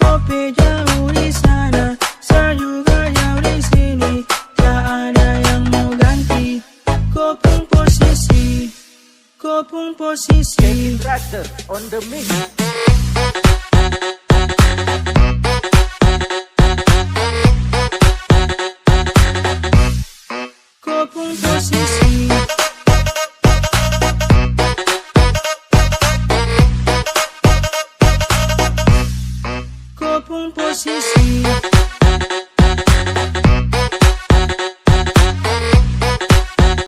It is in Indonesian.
Kopi jauh di sana, Sir juga jauh di sini. Tak ada yang mau ganti. Kopung posisi, kopung posisi. Kevin Tractor on the mix. Kopung posisi. Kopung posisi.